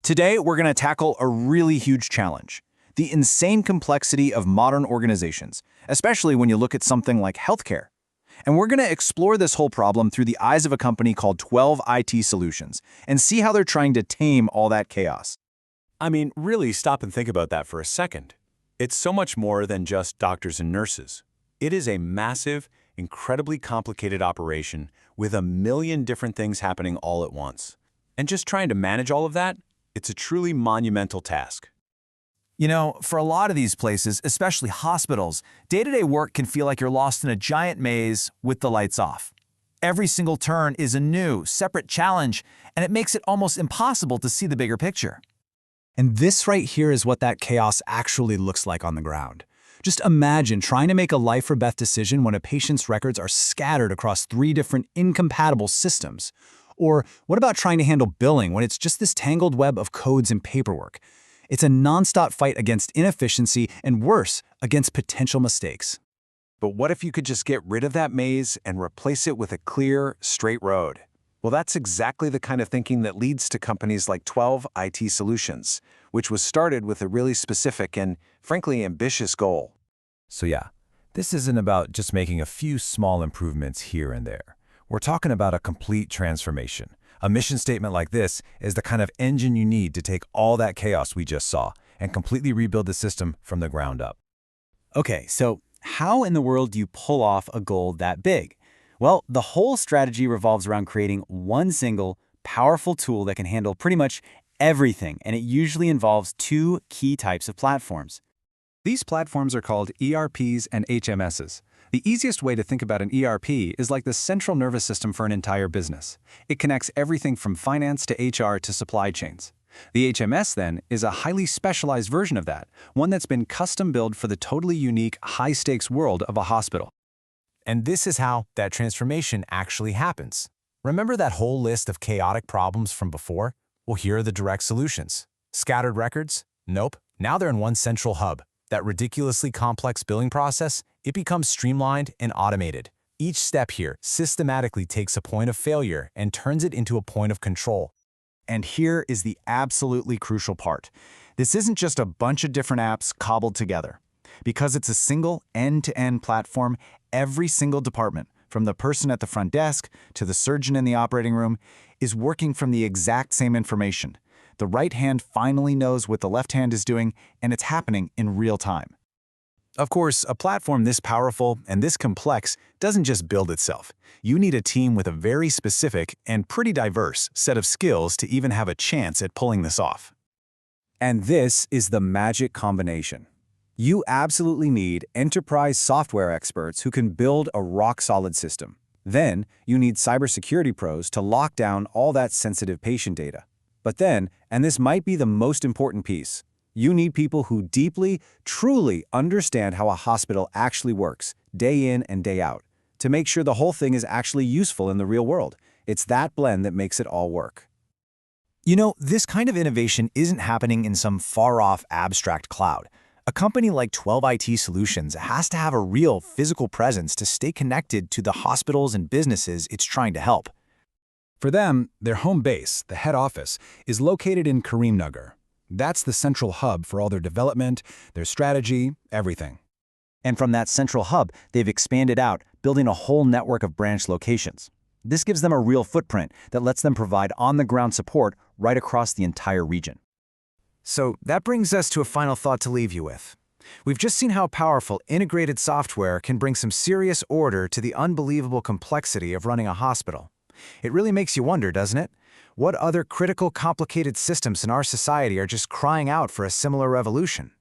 Today, we're going to tackle a really huge challenge: the insane complexity of modern organizations, especially when you look at something like healthcare. And we're going to explore this whole problem through the eyes of a company called 12 IT Solutions and see how they're trying to tame all that chaos. I mean, really stop and think about that for a second. It's so much more than just doctors and nurses. It is a massive, incredibly complicated operation with a million different things happening all at once. And just trying to manage all of that, it's a truly monumental task. You know, for a lot of these places, especially hospitals, day-to-day work can feel like you're lost in a giant maze with the lights off. Every single turn is a new, separate challenge, and it makes it almost impossible to see the bigger picture. And this right here is what that chaos actually looks like on the ground. Just imagine trying to make a life-or-death decision when a patient's records are scattered across 3 different incompatible systems. Or what about trying to handle billing when it's just this tangled web of codes and paperwork? It's a nonstop fight against inefficiency and, worse, against potential mistakes. But what if you could just get rid of that maze and replace it with a clear, straight road? Well, that's exactly the kind of thinking that leads to companies like 12 IT Solutions, which was started with a really specific and, frankly, ambitious goal. So yeah, this isn't about just making a few small improvements here and there. We're talking about a complete transformation. A mission statement like this is the kind of engine you need to take all that chaos we just saw and completely rebuild the system from the ground up. Okay, so how in the world do you pull off a goal that big? Well, the whole strategy revolves around creating one single, powerful tool that can handle pretty much everything, and it usually involves 2 key types of platforms. These platforms are called ERPs and HMSs. The easiest way to think about an ERP is like the central nervous system for an entire business. It connects everything from finance to HR to supply chains. The HMS, then, is a highly specialized version of that, one that's been custom-built for the totally unique, high-stakes world of a hospital. And this is how that transformation actually happens. Remember that whole list of chaotic problems from before? Well, here are the direct solutions. Scattered records? Nope. Now they're in one central hub. That ridiculously complex billing process, it becomes streamlined and automated. Each step here systematically takes a point of failure and turns it into a point of control. And here is the absolutely crucial part. This isn't just a bunch of different apps cobbled together. Because it's a single end-to-end platform, every single department, from the person at the front desk to the surgeon in the operating room, is working from the exact same information. The right hand finally knows what the left hand is doing, and it's happening in real time. Of course, a platform this powerful and this complex doesn't just build itself. You need a team with a very specific and pretty diverse set of skills to even have a chance at pulling this off. And this is the magic combination. You absolutely need enterprise software experts who can build a rock-solid system. Then, you need cybersecurity pros to lock down all that sensitive patient data. But then, and this might be the most important piece, you need people who deeply, truly understand how a hospital actually works, day in and day out, to make sure the whole thing is actually useful in the real world. It's that blend that makes it all work. You know, this kind of innovation isn't happening in some far-off abstract cloud. A company like 12 IT Solutions has to have a real physical presence to stay connected to the hospitals and businesses it's trying to help. For them, their home base, the head office, is located in Karimnagar. That's the central hub for all their development, their strategy, everything. And from that central hub, they've expanded out, building a whole network of branch locations. This gives them a real footprint that lets them provide on-the-ground support right across the entire region. So that brings us to a final thought to leave you with. We've just seen how powerful integrated software can bring some serious order to the unbelievable complexity of running a hospital. It really makes you wonder, doesn't it? What other critical, complicated systems in our society are just crying out for a similar revolution?